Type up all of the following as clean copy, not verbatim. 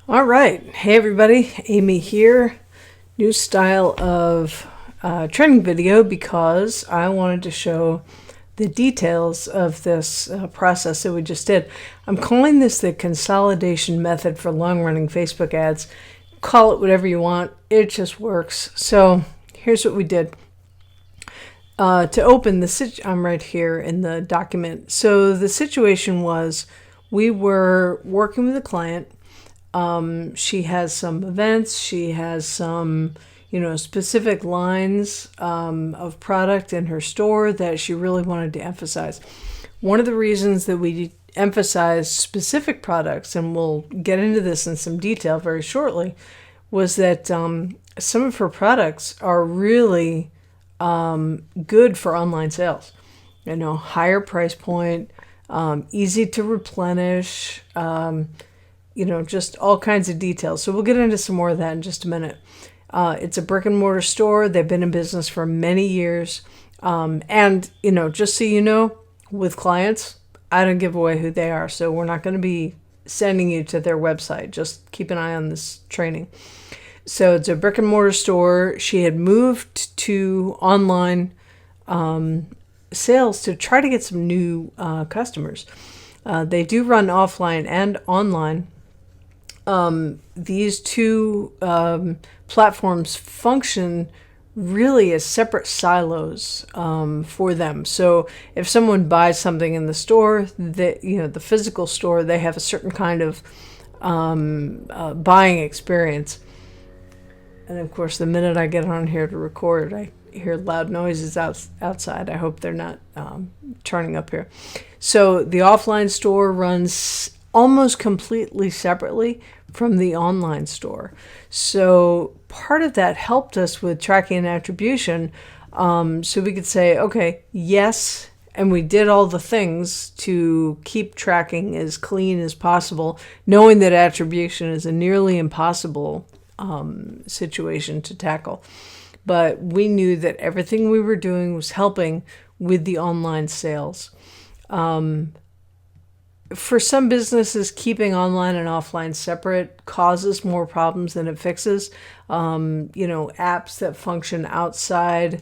All right. Hey, everybody. Amy here. New style of training video because I wanted to show the details of this process that we just did. I'm calling this the consolidation method for long-running Facebook ads. Call it whatever you want. It just works. So here's what we did. To open the I'm right here in the document. So the situation was we were working with a client. She has some events. She has some, specific lines of product in her store that she really wanted to emphasize. One of the reasons that we emphasize specific products, and we'll get into this in some detail very shortly, was that some of her products are really good for online sales. Higher price point, easy to replenish, just all kinds of details. So we'll get into some more of that in just a minute. It's a brick and mortar store. They've been in business for many years. And, just so you know, with clients, I don't give away who they are. So we're not going to be sending you to their website. Just keep an eye on this training. So it's a brick and mortar store. She had moved to online sales to try to get some new customers. They do run offline and online. These two platforms function really as separate silos for them. So if someone buys something in the store, the physical store, they have a certain kind of buying experience. And of course, the minute I get on here to record, I hear loud noises outside. I hope they're not turning up here. So the offline store runs almost completely separately from the online store. So part of that helped us with tracking and attribution. So we could say, okay, yes, and we did all the things to keep tracking as clean as possible, knowing that attribution is a nearly impossible situation to tackle. But we knew that everything we were doing was helping with the online sales. For some businesses, keeping online and offline separate causes more problems than it fixes. Apps that function outside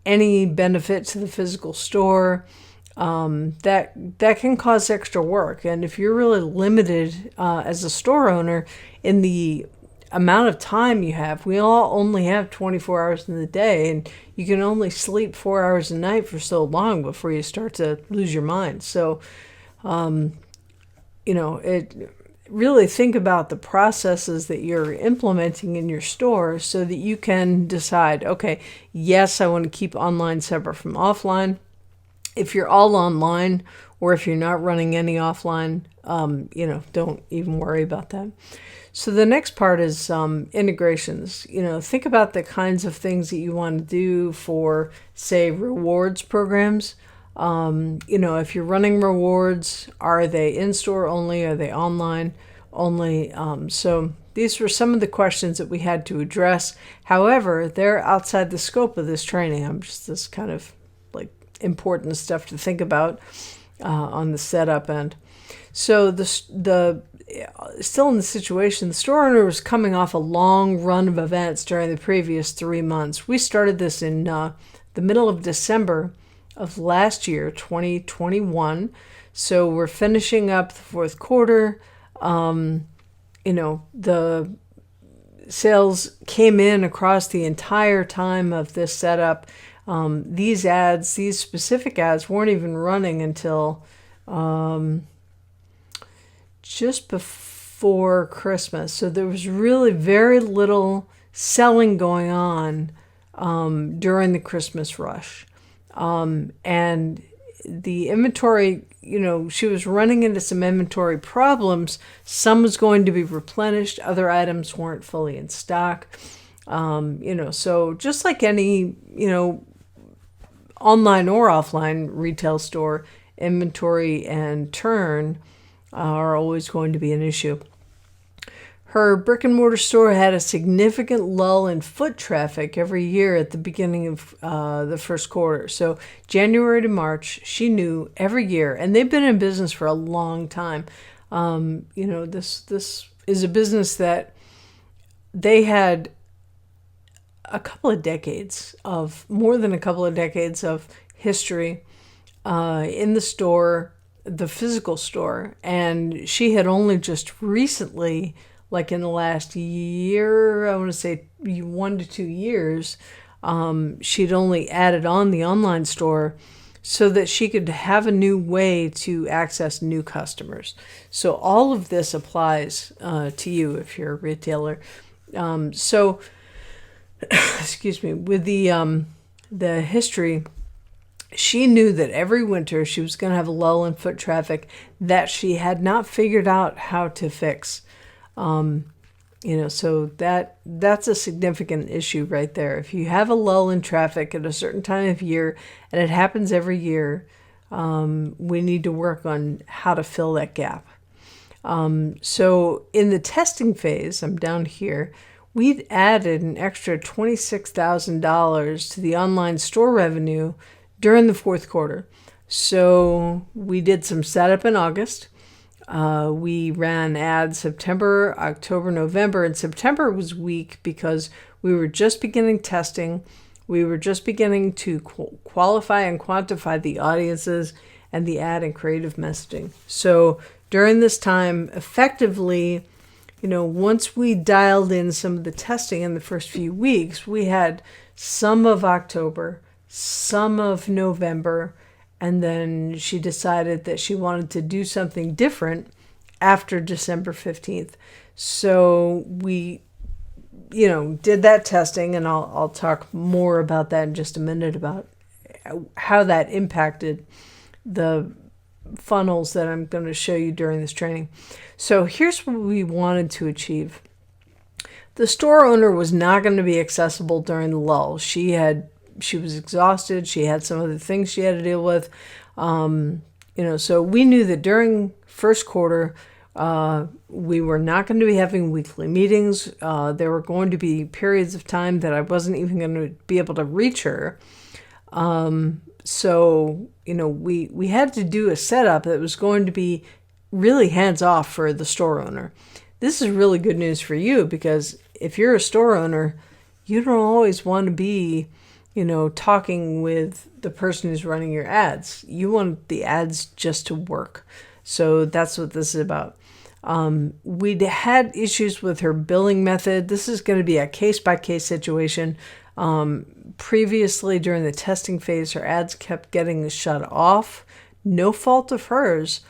any benefit to the physical store, that can cause extra work. And if you're really limited as a store owner in the amount of time you have, we all only have 24 hours in the day, and you can only sleep 4 hours a night for so long before you start to lose your mind. So, it really think about the processes that you're implementing in your store so that you can decide, okay, yes, I want to keep online separate from offline. If you're all online, or if you're not running any offline, don't even worry about that. So the next part is integrations. Think about the kinds of things that you want to do for, say, rewards programs. If you're running rewards, are they in-store only? Are they online only? So these were some of the questions that we had to address. However, they're outside the scope of this training. I'm just this kind of like important stuff to think about on the setup end. So still in the situation, the store owner was coming off a long run of events during the previous 3 months. We started this in the middle of December of last year, 2021. So we're finishing up the fourth quarter. The sales came in across the entire time of this setup. These specific ads weren't even running until just before Christmas. So there was really very little selling going on during the Christmas rush. And the inventory, she was running into some inventory problems. Some was going to be replenished. Other items weren't fully in stock. So just like any, online or offline retail store, inventory and turn are always going to be an issue. Her brick and mortar store had a significant lull in foot traffic every year at the beginning of the first quarter. So January to March, she knew every year, and they've been in business for a long time. This is a business that they had more than a couple of decades of history in the store, the physical store. And she had only just recently, like in the last year, I want to say 1 to 2 years, she'd only added on the online store so that she could have a new way to access new customers. So all of this applies to you if you're a retailer. Excuse me, with the history, she knew that every winter she was going to have a lull in foot traffic that she had not figured out how to fix. So that's a significant issue right there. If you have a lull in traffic at a certain time of year, and it happens every year, we need to work on how to fill that gap. So in the testing phase, I'm down here, we'd added an extra $26,000 to the online store revenue during the fourth quarter. So we did some setup in August. We ran ads September, October, November, and September was weak because we were just beginning testing. We were just beginning to qualify and quantify the audiences and the ad and creative messaging. So during this time, effectively, once we dialed in some of the testing in the first few weeks, we had some of October, some of November, and then she decided that she wanted to do something different after December 15th. So we, did that testing, and I'll talk more about that in just a minute about how that impacted the funnels that I'm going to show you during this training. So here's what we wanted to achieve. The store owner was not going to be accessible during the lull. She was exhausted. She had some other things she had to deal with. So we knew that during first quarter, we were not going to be having weekly meetings. There were going to be periods of time that I wasn't even going to be able to reach her. We had to do a setup that was going to be really hands-off for the store owner. This is really good news for you, because if you're a store owner, you don't always want to be, talking with the person who's running your ads. You want the ads just to work. So that's what this is about. We'd had issues with her billing method. This is going to be a case-by-case situation. Previously, during the testing phase, her ads kept getting shut off. No fault of hers.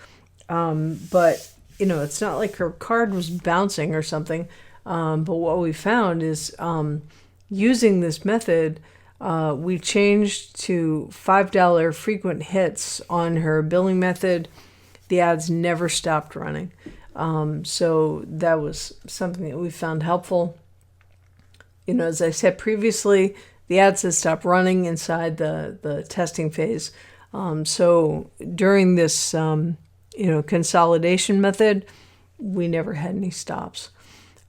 But, it's not like her card was bouncing or something. But what we found is using this method, we changed to $5 frequent hits on her billing method. The ads never stopped running. So that was something that we found helpful. As I said previously, the ads had stopped running inside the testing phase. So during this, consolidation method, we never had any stops.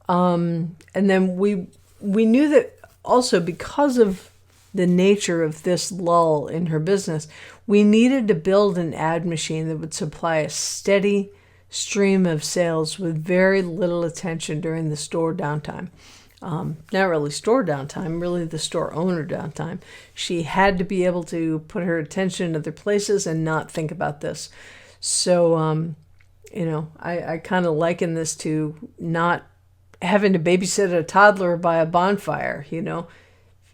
And then we knew that also, because of the nature of this lull in her business, we needed to build an ad machine that would supply a steady stream of sales with very little attention during the store downtime. Not really store downtime, really the store owner downtime. She had to be able to put her attention in other places and not think about this. So, I kind of liken this to not having to babysit a toddler by a bonfire.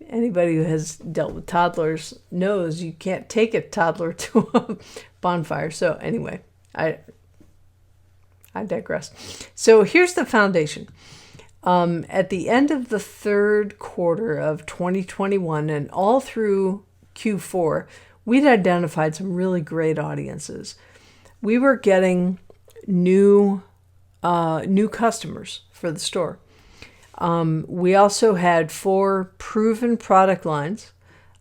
Anybody who has dealt with toddlers knows you can't take a toddler to a bonfire. So anyway, I digress. So here's the foundation. At the end of the third quarter of 2021 and all through Q4, we'd identified some really great audiences. We were getting new customers for the store. We also had 4 proven product lines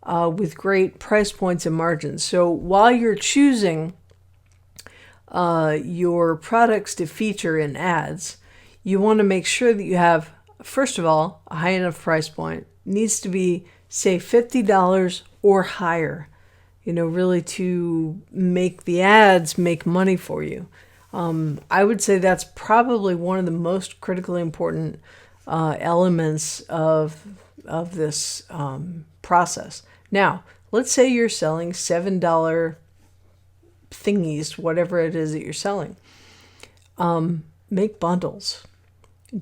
with great price points and margins. So while you're choosing your products to feature in ads, you want to make sure that you have, first of all, a high enough price point. It needs to be, say, $50 or higher, really to make the ads make money for you. I would say that's probably one of the most critically important elements of this process. Now, let's say you're selling $7 thingies, whatever it is that you're selling. Make bundles.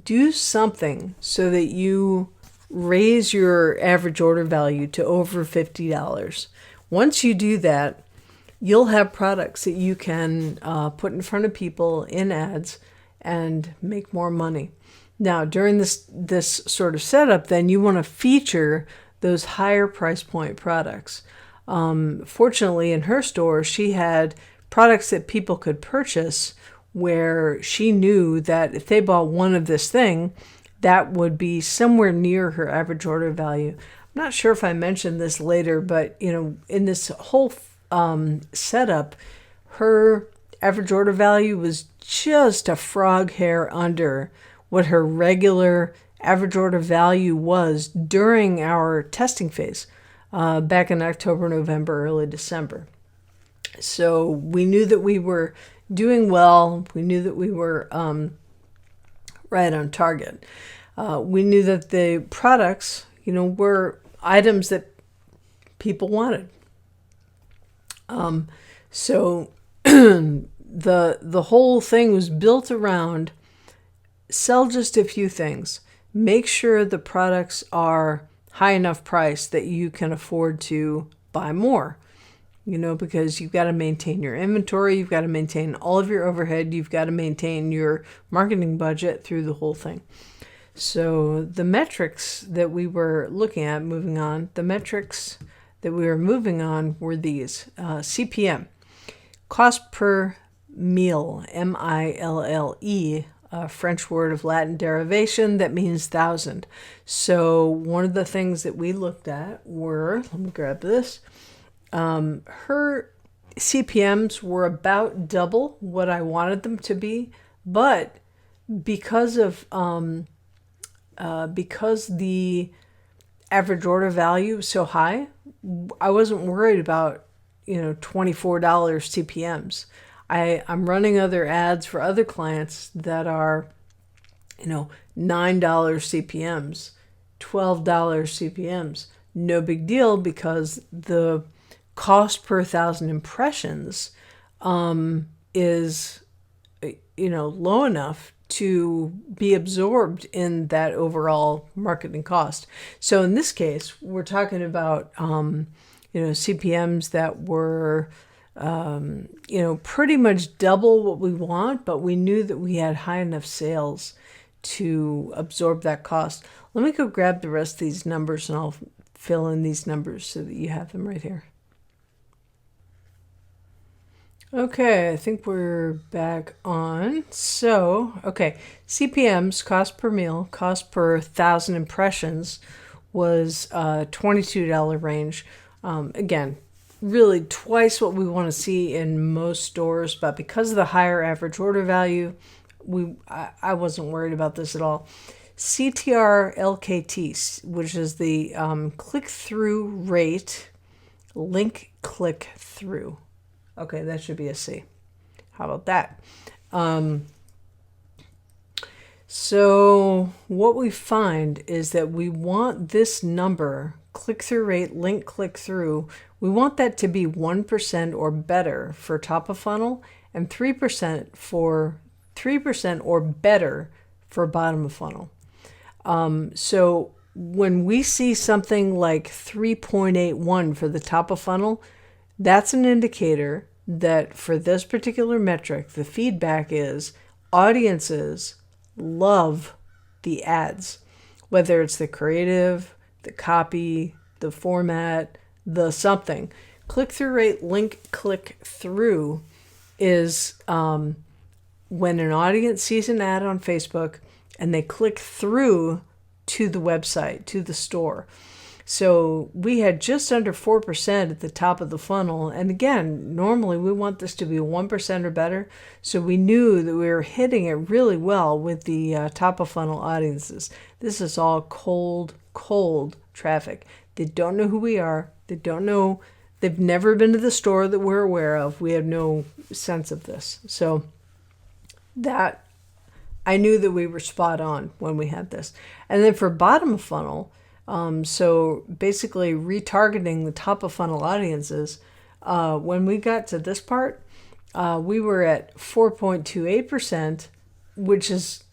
Do something so that you raise your average order value to over $50. Once you do that, you'll have products that you can put in front of people in ads and make more money. Now, during this sort of setup, then you want to feature those higher price point products. Fortunately, in her store, she had products that people could purchase where she knew that if they bought one of this thing, that would be somewhere near her average order value. I'm not sure if I mentioned this later, but in this whole setup, her average order value was just a frog hair under what her regular average order value was during our testing phase back in October, November, early December. So we knew that we were doing well. We knew that we were right on target. We knew that the products, were items that people wanted. So the whole thing was built around sell just a few things. Make sure the products are high enough price that you can afford to buy more. Because you've got to maintain your inventory, you've got to maintain all of your overhead, you've got to maintain your marketing budget through the whole thing. So the metrics that we were looking at, moving on, were these. CPM, cost per mille, M-I-L-L-E, a French word of Latin derivation that means thousand. So one of the things that we looked at were, let me grab this, her CPMs were about double what I wanted them to be, but because the average order value was so high, I wasn't worried about $24 CPMs. I'm running other ads for other clients that are $9 CPMs, $12 CPMs. No big deal, because the cost per 1,000 impressions is low enough to be absorbed in that overall marketing cost. So in this case, we're talking about CPMs that were pretty much double what we want, but we knew that we had high enough sales to absorb that cost. Let me go grab the rest of these numbers and I'll fill in these numbers so that you have them right here. Okay, I think we're back on. So, okay, CPMs, cost per meal, cost per 1,000 impressions was $22 range. Again, really twice what we want to see in most stores, but because of the higher average order value, I wasn't worried about this at all. CTR LKT, which is the click-through rate, link click-through. Okay, that should be a C. How about that? So what we find is that we want this number, click-through rate, link click-through, we want that to be 1% or better for top of funnel and 3% or better for bottom of funnel. So when we see something like 3.81 for the top of funnel, that's an indicator that for this particular metric, the feedback is audiences love the ads, whether it's the creative, the copy, the format, the something. Click-through rate, link click-through is when an audience sees an ad on Facebook and they click through to the website, to the store. So we had just under 4% at the top of the funnel. And again, normally we want this to be 1% or better. So we knew that we were hitting it really well with the top of funnel audiences. This is all cold traffic. They don't know who we are. They don't know. They've never been to the store that we're aware of. We have no sense of this. So that I knew that we were spot on when we had this. And then for bottom of funnel, so basically retargeting the top of funnel audiences, when we got to this part, we were at 4.28%, which is,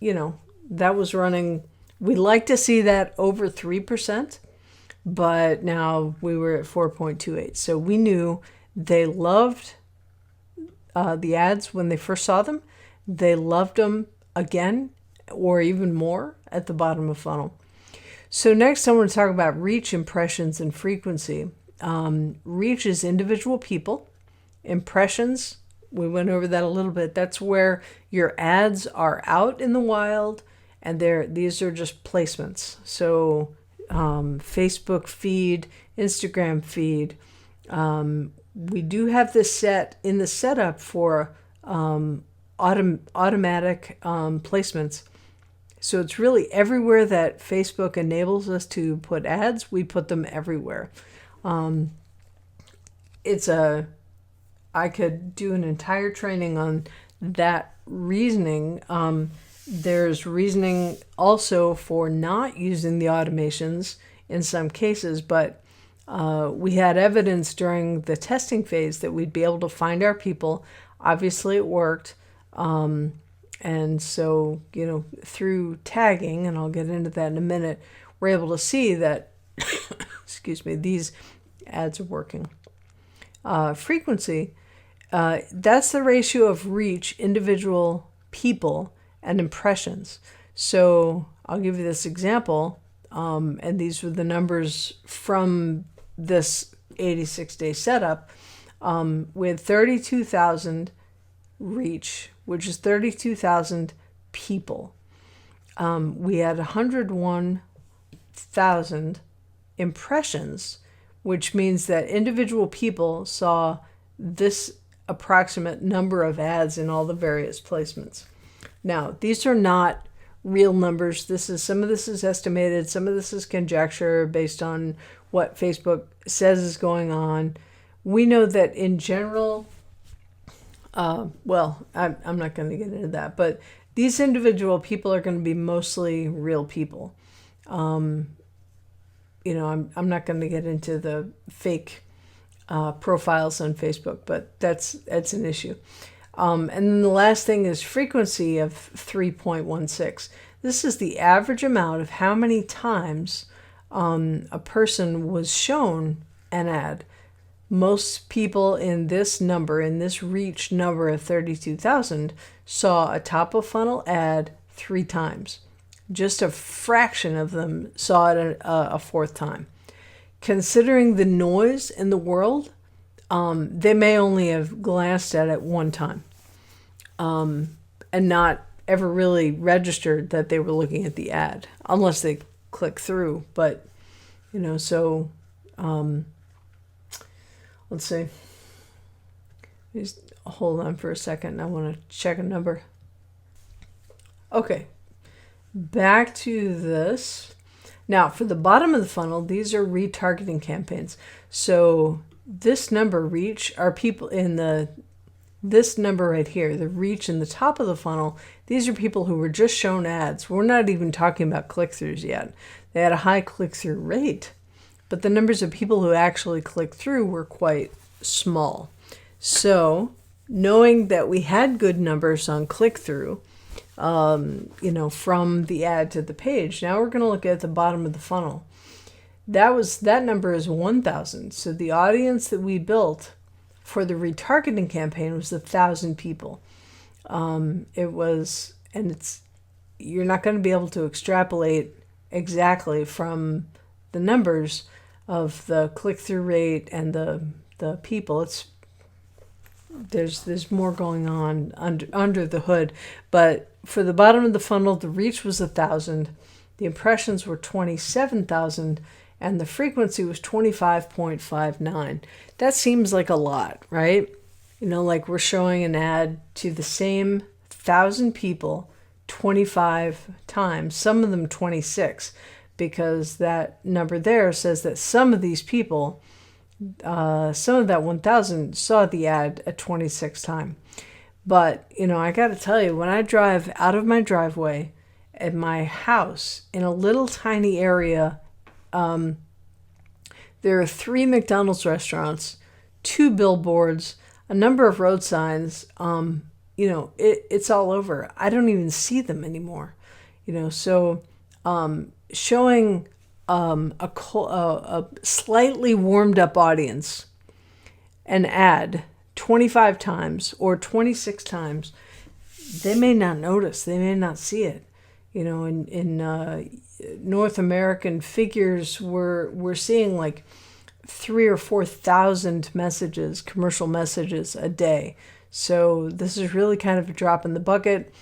that was running. We like to see that over 3%, but now we were at 4.28. So we knew they loved the ads when they first saw them. They loved them again or even more at the bottom of funnel. So next I want to talk about reach, impressions, and frequency. Reach is individual people. Impressions, we went over that a little bit. That's where your ads are out in the wild, and these are just placements. So Facebook feed, Instagram feed. We do have this set in the setup for automatic placements. So it's really everywhere that Facebook enables us to put ads, we put them everywhere. I could do an entire training on that reasoning. There's reasoning also for not using the automations in some cases, but we had evidence during the testing phase that we'd be able to find our people. Obviously it worked. And so, through tagging, and I'll get into that in a minute, we're able to see that, these ads are working. Frequency, that's the ratio of reach, individual people, and impressions. So I'll give you this example, and these were the numbers from this 86-day setup. With 32,000 reach, which is 32,000 people. We had 101,000 impressions, which means that individual people saw this approximate number of ads in all the various placements. Now, these are not real numbers. Some of this is estimated, some of this is conjecture based on what Facebook says is going on. We know that in general, I'm not going to get into that, but these individual people are going to be mostly real people. I'm not going to get into the fake profiles on Facebook, but that's an issue. And then the last thing is frequency of 3.16. This is the average amount of how many times a person was shown an ad. Most people in this reach number of 32,000 saw a top of funnel ad 3 times. Just a fraction of them saw it a 4th time. Considering the noise in the world, they may only have glanced at it 1 time and not ever really registered that they were looking at the ad, unless they click through. But, let's see. Just hold on for a second. I want to check a number. Okay, back to this. Now, for the bottom of the funnel, these are retargeting campaigns. So this number reach are people in this number right here, the reach in the top of the funnel. These are people who were just shown ads. We're not even talking about click-throughs yet. They had a high click-through rate, but the numbers of people who actually clicked through were quite small. So knowing that we had good numbers on click-through, from the ad to the page, now we're going to look at the bottom of the funnel. That number is 1,000. So the audience that we built for the retargeting campaign was 1,000 people. You're not going to be able to extrapolate exactly from the numbers of the click-through rate and the people. There's more going on under the hood. But for the bottom of the funnel, the reach was 1,000, the impressions were 27,000, and the frequency was 25.59. That seems like a lot, right? Like we're showing an ad to the same 1,000 people 25 times, some of them 26, because that number there says that some of these people, some of that 1,000 saw the ad a 26th time. But, I got to tell you, when I drive out of my driveway at my house in a little tiny area, there are 3 McDonald's restaurants, 2 billboards, a number of road signs. It's all over. I don't even see them anymore. So showing a slightly warmed up audience an ad 25 times or 26 times, they may not notice. They may not see it. In North American figures, we're seeing like 3,000 or 4,000 messages, commercial messages a day. So this is really kind of a drop in the bucket.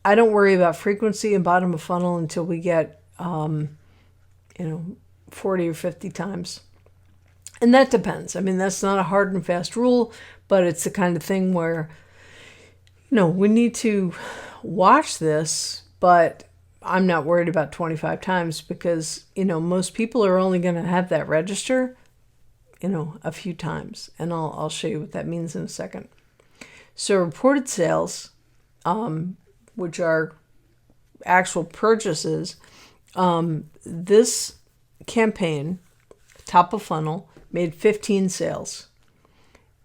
I don't worry about frequency and bottom of funnel until we get 40 or 50 times. And that depends. I mean, that's not a hard and fast rule, but it's the kind of thing where, we need to watch this, but I'm not worried about 25 times because, most people are only going to have that register, a few times. And I'll show you what that means in a second. So reported sales, which are actual purchases, this campaign, top of funnel, made 15 sales.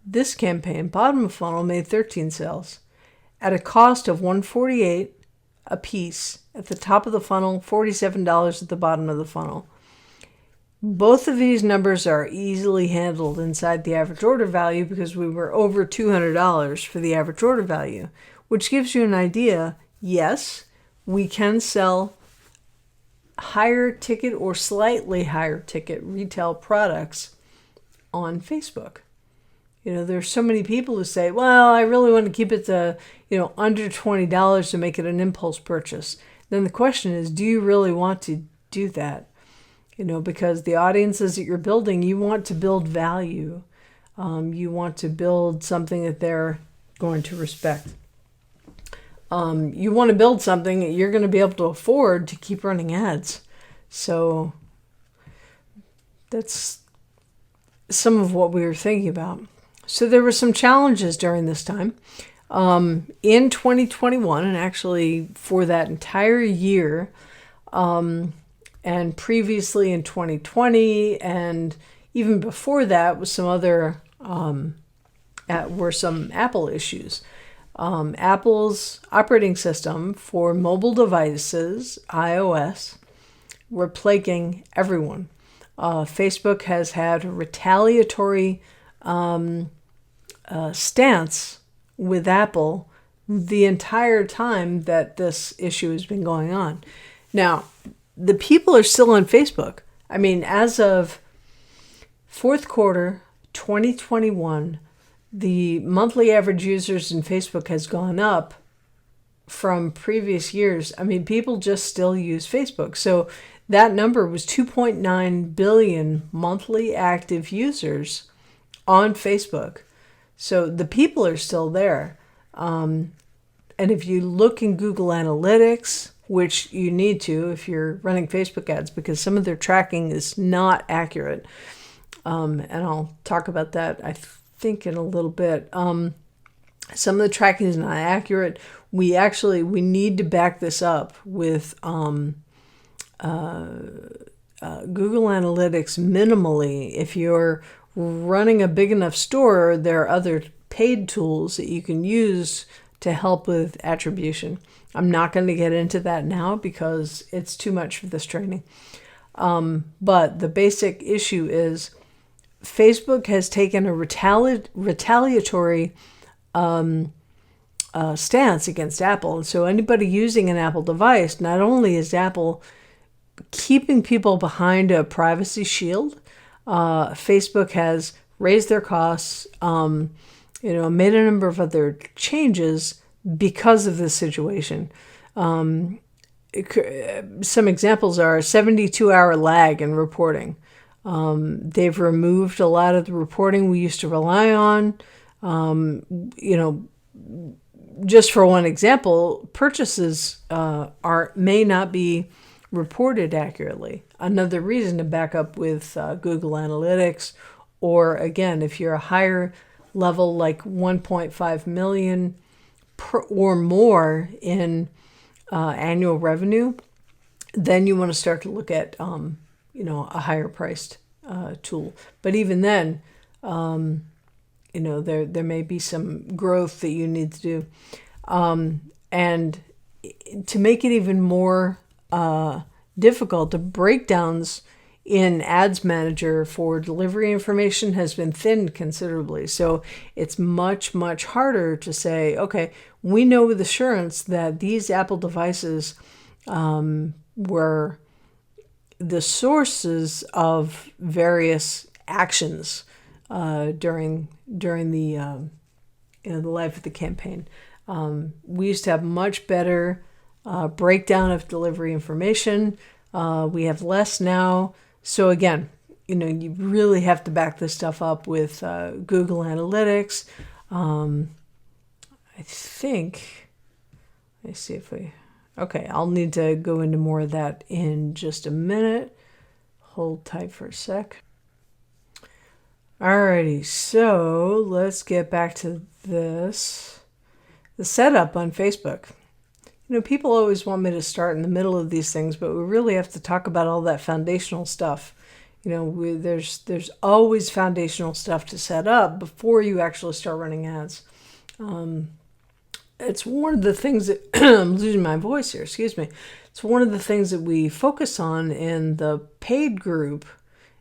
This campaign, bottom of funnel, made 13 sales at a cost of $148 a piece at the top of the funnel, $47 at the bottom of the funnel. Both of these numbers are easily handled inside the average order value because we were over $200 for the average order value, which gives you an idea. Yes, we can sell higher ticket or slightly higher ticket retail products on Facebook. There's so many people who say, well, I really want to keep it to, under $20 to make it an impulse purchase. Then the question is, do you really want to do that? Because the audiences that you're building, you want to build value. You want to build something that they're going to respect. You want to build something that you're going to be able to afford to keep running ads. So that's some of what we were thinking about. So there were some challenges during this time. In 2021, and actually for that entire year, and previously in 2020, and even before that was some other, were some Apple issues. Apple's operating system for mobile devices, iOS, were plaguing everyone. Facebook has had a retaliatory stance with Apple the entire time that this issue has been going on. Now, the people are still on Facebook. I mean, as of fourth quarter 2021, the monthly average users in Facebook has gone up from previous years. I mean, people just still use Facebook. So that number was 2.9 billion monthly active users on Facebook. So the people are still there. And if you look in Google Analytics, which you need to if you're running Facebook ads, because some of their tracking is not accurate. And I'll talk about that, I think, in a little bit. Some of the tracking is not accurate. We need to back this up with Google Analytics minimally. If you're running a big enough store, there are other paid tools that you can use to help with attribution. I'm not going to get into that now because it's too much for this training. But the basic issue is Facebook has taken a retaliatory stance against Apple. And so anybody using an Apple device, not only is Apple keeping people behind a privacy shield, Facebook has raised their costs, made a number of other changes because of this situation. Some examples are a 72-hour lag in reporting. They've removed a lot of the reporting we used to rely on. Just for one example, purchases may not be reported accurately. Another reason to back up with Google Analytics, or again, if you're a higher level like 1.5 million or more in annual revenue, then you want to start to look at a higher priced tool. But even then, there may be some growth that you need to do. And to make it even more difficult, the breakdowns in Ads Manager for delivery information has been thinned considerably. So it's much, much harder to say, okay, we know with assurance that these Apple devices were the sources of various actions during the life of the campaign. We used to have much better breakdown of delivery information. We have less now. So again, you really have to back this stuff up with Google Analytics. I think, let me see if okay, I'll need to go into more of that in just a minute. Hold tight for a sec. Alrighty, so let's get back to this. The setup on Facebook. People always want me to start in the middle of these things, but we really have to talk about all that foundational stuff. There's always foundational stuff to set up before you actually start running ads. It's one of the things that I'm losing my voice here. Excuse me. It's one of the things that we focus on in the paid group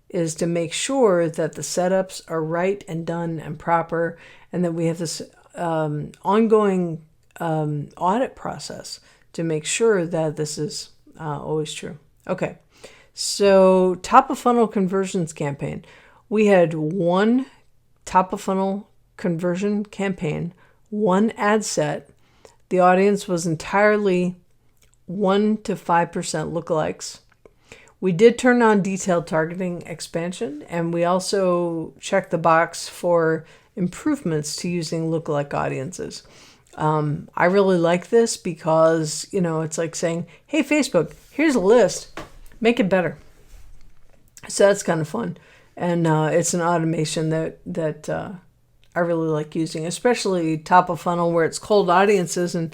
is to make sure that the setups are right and done and proper, and that we have this ongoing audit process to make sure that this is always true. Okay, so top of funnel conversions campaign. We had one top of funnel conversion campaign, one ad set. The audience was entirely 1 to 5% lookalikes. We did turn on detailed targeting expansion, and we also checked the box for improvements to using lookalike audiences. I really like this because, it's like saying, hey, Facebook, here's a list, make it better. So that's kind of fun. And it's an automation that I really like using, especially top of funnel where it's cold audiences. And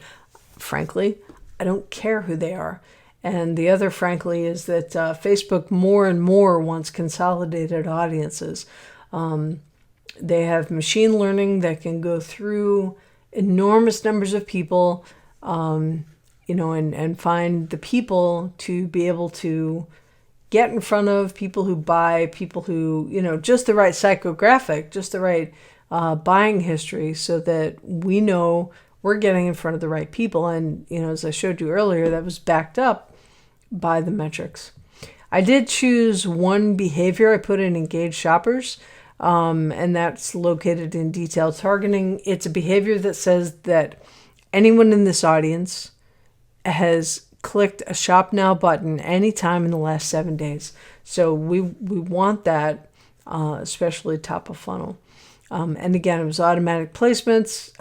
frankly, I don't care who they are. And the other, frankly, is that Facebook more and more wants consolidated audiences. They have machine learning that can go through enormous numbers of people, and find the people to be able to get in front of people who buy, people who, just the right psychographic, just the right buying history, so that we know we're getting in front of the right people. And, as I showed you earlier, that was backed up by the metrics. I did choose one behavior. I put in engaged shoppers. And that's located in detailed targeting. It's a behavior that says that anyone in this audience has clicked a Shop Now button anytime in the last 7 days. So we want that, especially top of funnel. And again, it was automatic placements.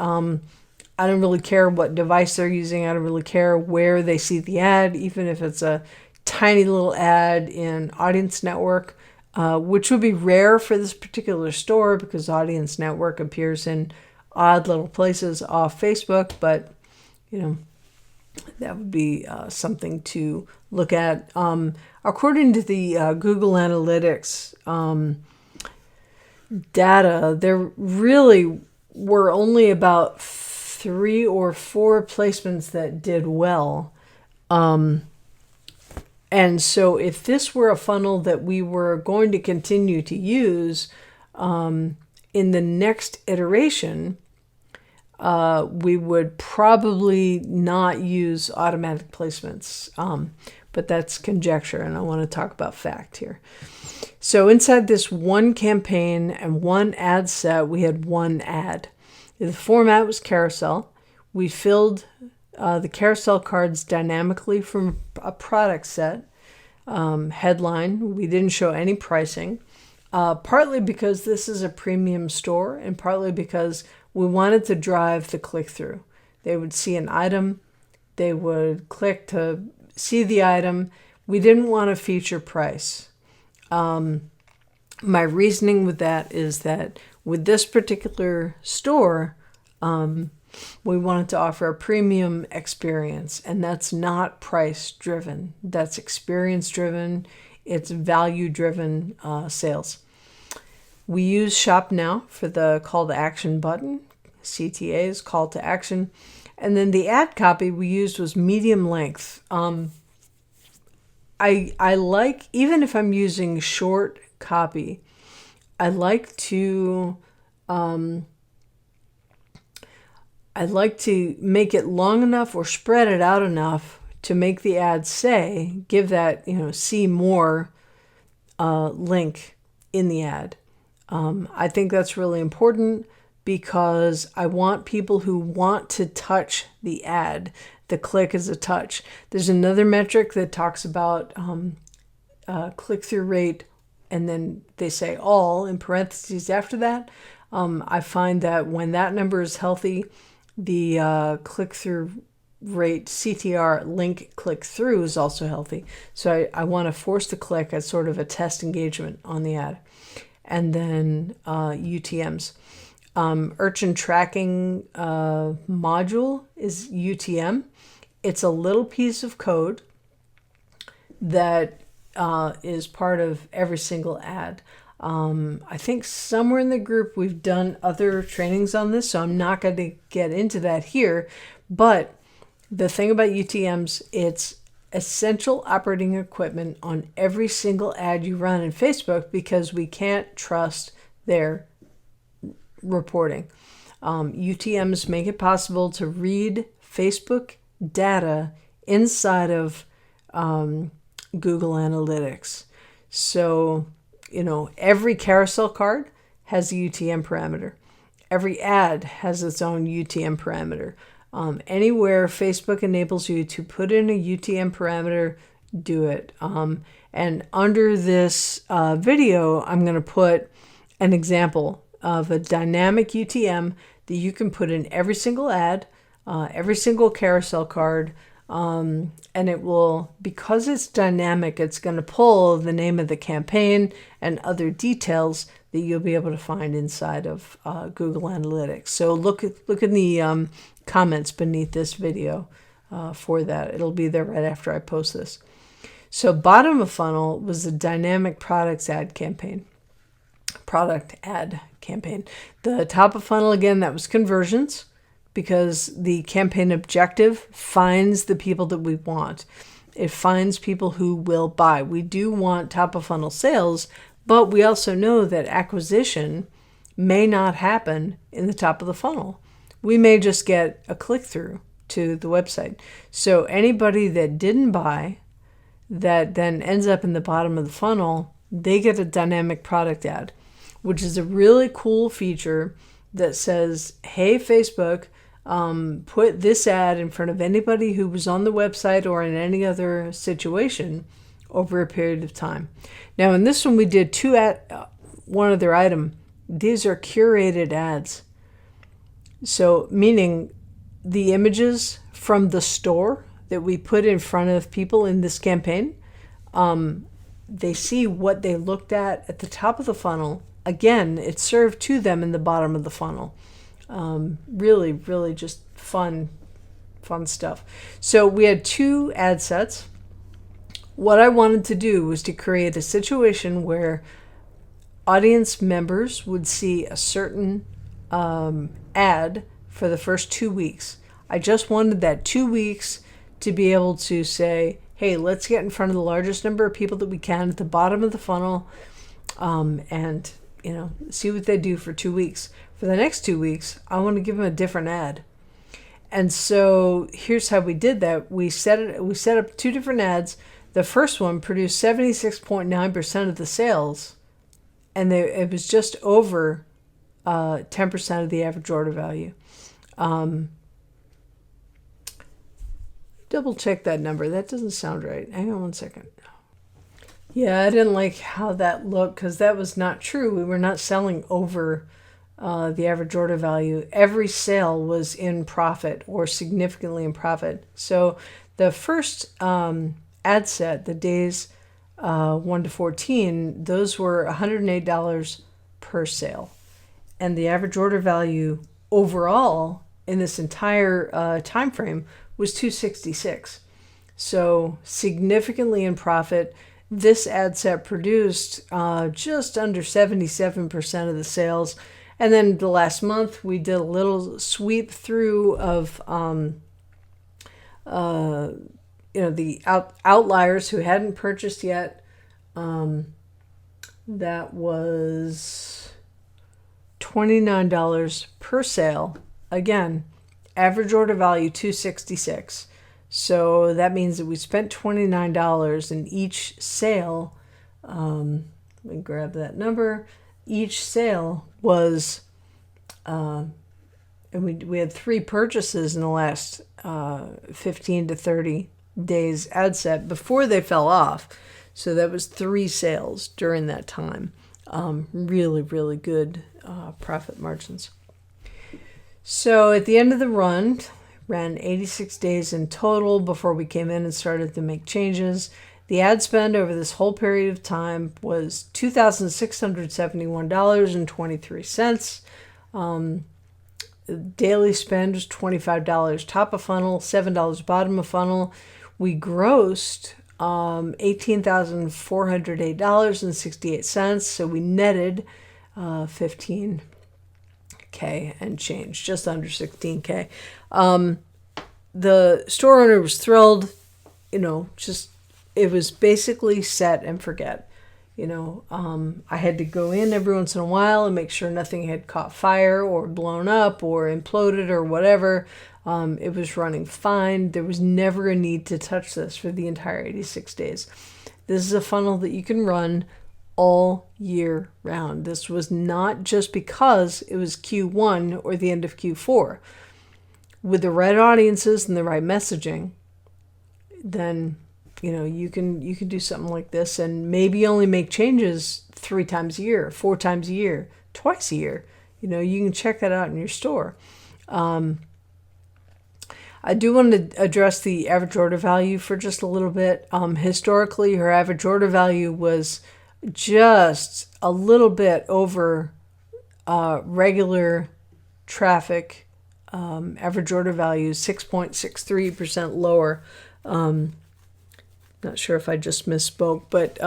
I don't really care what device they're using. I don't really care where they see the ad, even if it's a tiny little ad in Audience Network. Which would be rare for this particular store because Audience Network appears in odd little places off Facebook, but that would be something to look at. According to the Google Analytics data, there really were only about 3 or 4 placements that did well. And so if this were a funnel that we were going to continue to use in the next iteration, we would probably not use automatic placements. But that's conjecture, and I want to talk about fact here. So inside this one campaign and one ad set, we had one ad. The format was carousel. We filled the carousel cards dynamically from a product set. Headline, we didn't show any pricing, partly because this is a premium store and partly because we wanted to drive the click-through. They would see an item, they would click to see the item. We didn't want to feature price. My reasoning with that is that with this particular store, We wanted to offer a premium experience, and that's not price driven. That's experience driven. It's value driven sales. We use Shop Now for the call to action button, CTA's call to action. And then the ad copy we used was medium length. I like, even if I'm using short copy, I like to make it long enough or spread it out enough to make the ad say, give that, see more link in the ad. I think that's really important because I want people who want to touch the ad. The click is a touch. There's another metric that talks about click-through rate, and then they say all in parentheses after that. I find that when that number is healthy, the click-through rate, CTR, link click-through, is also healthy. So I want to force the click as sort of a test engagement on the ad. And then UTMs. Urchin tracking module is UTM. It's a little piece of code that is part of every single ad. I think somewhere in the group we've done other trainings on this, so I'm not going to get into that here. But the thing about UTMs, it's essential operating equipment on every single ad you run in Facebook because we can't trust their reporting. UTMs make it possible to read Facebook data inside of Google Analytics. So, every carousel card has a UTM parameter. Every ad has its own UTM parameter. Anywhere Facebook enables you to put in a UTM parameter, do it. And under this video, I'm going to put an example of a dynamic UTM that you can put in every single ad, every single carousel card, and it will, because it's dynamic, it's going to pull the name of the campaign and other details that you'll be able to find inside of Google Analytics. So look in the comments beneath this video for that. It'll be there right after I post this. So bottom of funnel was a dynamic product ad campaign. The top of funnel, again, that was conversions, because the campaign objective finds the people that we want. It finds people who will buy. We do want top of funnel sales, but we also know that acquisition may not happen in the top of the funnel. We may just get a click-through to the website. So anybody that didn't buy, that then ends up in the bottom of the funnel, they get a dynamic product ad, which is a really cool feature that says, hey, Facebook, put this ad in front of anybody who was on the website or in any other situation over a period of time. Now, in this one, we did one other item. These are curated ads. So, meaning the images from the store that we put in front of people in this campaign, they see what they looked at the top of the funnel. Again, it's served to them in the bottom of the funnel. Really, really just fun stuff. So we had 2 ad sets. What I wanted to do was to create a situation where audience members would see a certain ad for the first 2 weeks. I just wanted that 2 weeks to be able to say, hey, let's get in front of the largest number of people that we can at the bottom of the funnel, and see what they do for 2 weeks. For the next 2 weeks, I want to give them a different ad. And so here's how we did that. We set up 2 different ads. The first one produced 76.9% of the sales, and it was just over 10% of the average order value. Double check that number. That doesn't sound right. Hang on one second. Yeah, I didn't like how that looked because that was not true. We were not selling over the average order value. Every sale was in profit or significantly in profit. So the first ad set, the days 1 to 14, those were $108 per sale. And the average order value overall in this entire time frame was $266. So significantly in profit. This ad set produced just under 77% of the sales. And then the last month, we did a little sweep through of the outliers who hadn't purchased yet. That was $29 per sale. Again, average order value $266. So that means that we spent $29 in each sale. Let me grab that number. Each sale was, and we had 3 purchases in the last 15 to 30 days ad set before they fell off. So that was 3 sales during that time. Really, really good profit margins. So at the end of the run, ran 86 days in total before we came in and started to make changes. The ad spend over this whole period of time was $2,671.23. Daily spend was $25 top of funnel, $7 bottom of funnel. We grossed $18,408.68. So we netted $15K and change, just under $16K. The store owner was thrilled, it was basically set and forget. I had to go in every once in a while and make sure nothing had caught fire or blown up or imploded or whatever. It was running fine. There was never a need to touch this for the entire 86 days. This is a funnel that you can run all year round. This was not just because it was Q1 or the end of Q4. With the right audiences and the right messaging, then you can do something like this and maybe only make changes 3 times a year, 4 times a year, twice a year. You can check that out in your store. I do want to address the average order value for just a little bit. Historically, her average order value was just a little bit over regular traffic. Average order value is 6.63% lower. Not sure if I just misspoke, but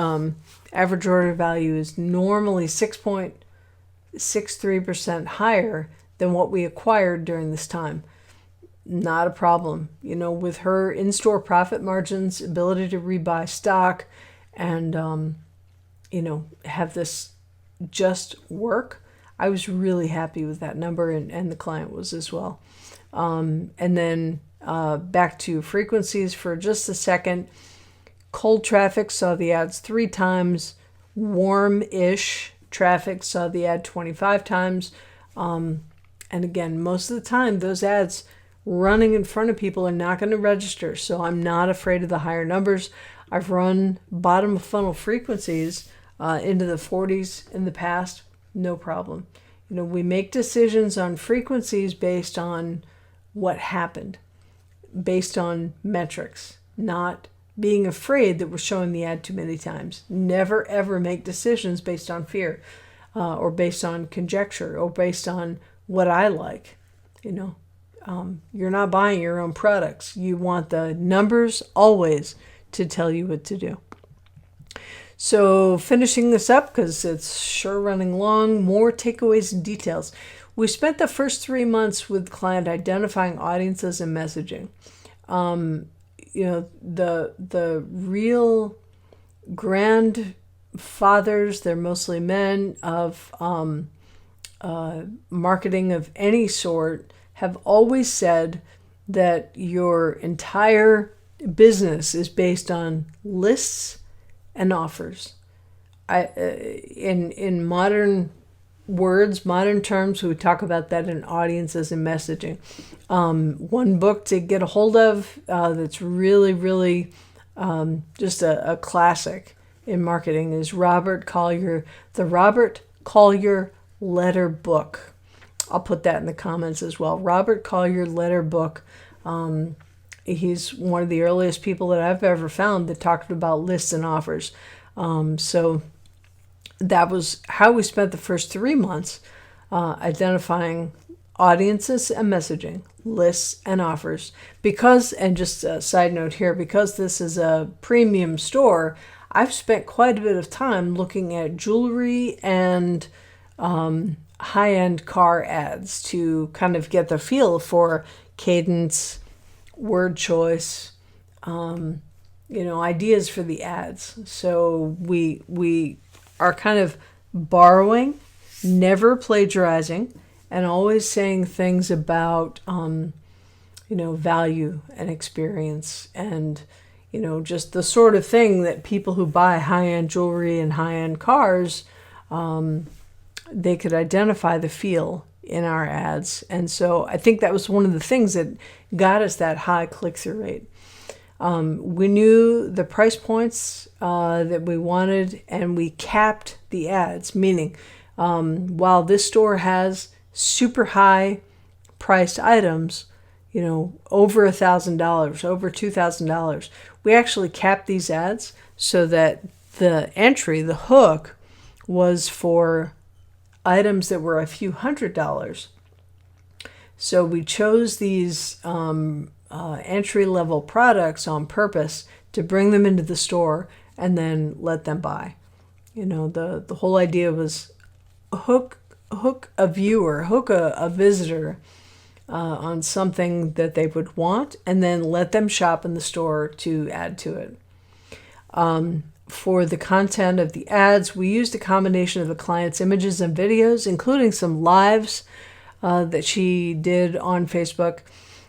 average order value is normally 6.63% higher than what we acquired during this time. Not a problem. With her in-store profit margins, ability to rebuy stock, and, have this just work, I was really happy with that number, and the client was as well. And then back to frequencies for just a second. Cold traffic saw the ads 3 times. Warm-ish traffic saw the ad 25 times. And again, most of the time, those ads running in front of people are not going to register. So I'm not afraid of the higher numbers. I've run bottom of funnel frequencies into the 40s in the past. No problem. We make decisions on frequencies based on what happened, based on metrics, not being afraid that we're showing the ad too many times. Never, ever make decisions based on fear or based on conjecture or based on what I like. You're not buying your own products. You want the numbers always to tell you what to do. So finishing this up, because it's sure running long, more takeaways and details. We spent the first 3 months with the client identifying audiences and messaging. The real grandfathers, they're mostly men, of marketing of any sort, have always said that your entire business is based on lists and offers. In modern words, modern terms, we talk about that in audiences and messaging. One book to get a hold of that's really, really just a classic in marketing is Robert Collier, the Robert Collier Letter Book. I'll put that in the comments as well. Robert Collier Letter Book. He's one of the earliest people that I've ever found that talked about lists and offers. So that was how we spent the first 3 months identifying audiences and messaging, lists and offers. Because, and just a side note here, because this is a premium store, I've spent quite a bit of time looking at jewelry and high-end car ads to kind of get the feel for cadence, word choice, ideas for the ads. So we are kind of borrowing, never plagiarizing, and always saying things about value and experience, and just the sort of thing that people who buy high-end jewelry and high-end cars, they could identify the feel in our ads. And so I think that was one of the things that got us that high click-through rate. We knew the price points that we wanted, and we capped the ads, meaning while this store has super high priced items, over $1,000, over $2,000, we actually capped these ads so that the entry, the hook, was for items that were a few $100s. So we chose these entry-level products on purpose to bring them into the store and then let them buy. The whole idea was hook a viewer, hook a visitor on something that they would want, and then let them shop in the store to add to it. For the content of the ads, we used a combination of the client's images and videos, including some lives that she did on Facebook.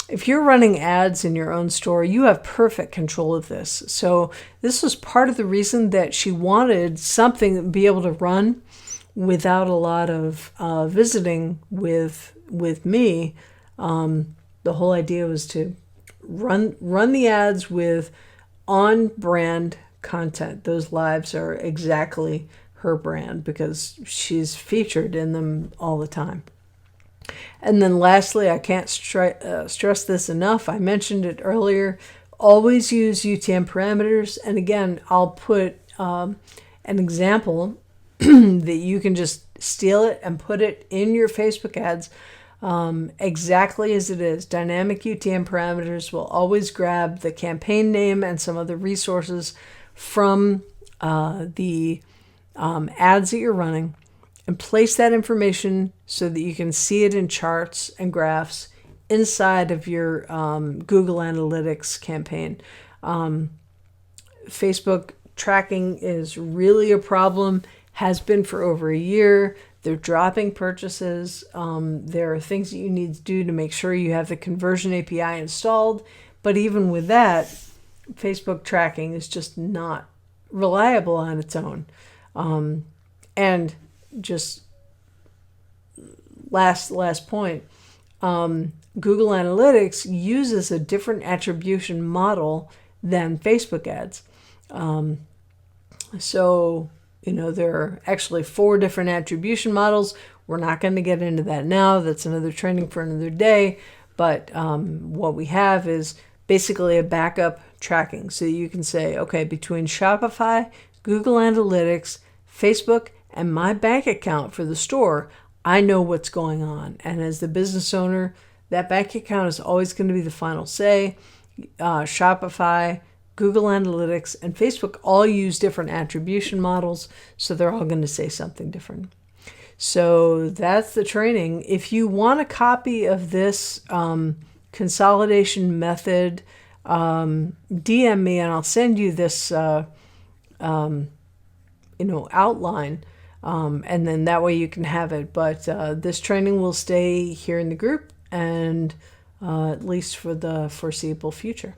If you're running ads in your own store, you have perfect control of this. So this was part of the reason that she wanted something to be able to run without a lot of visiting with me. The whole idea was to run the ads with on-brand content. Those lives are exactly her brand because she's featured in them all the time. And then lastly, I can't stress this enough. I mentioned it earlier. Always use UTM parameters. And again, I'll put an example that you can just steal it and put it in your Facebook ads exactly as it is. Dynamic UTM parameters will always grab the campaign name and some other resources from the ads that you're running, and place that information so that you can see it in charts and graphs inside of your Google Analytics campaign. Facebook tracking is really a problem, has been for over a year. They're dropping purchases. There are things that you need to do to make sure you have the conversion API installed. But even with that, Facebook tracking is just not reliable on its own. And just last point, Google Analytics uses a different attribution model than Facebook ads. So there are actually 4 different attribution models. We're not going to get into that now. That's another training for another day. But what we have is basically a backup tracking. So you can say, okay, between Shopify, Google Analytics, Facebook, and my bank account for the store, I know what's going on. And as the business owner, that bank account is always going to be the final say. Shopify, Google Analytics, and Facebook all use different attribution models, so they're all going to say something different. So that's the training. If you want a copy of this consolidation method, DM me and I'll send you this outline, and then that way you can have it. But this training will stay here in the group, and at least for the foreseeable future.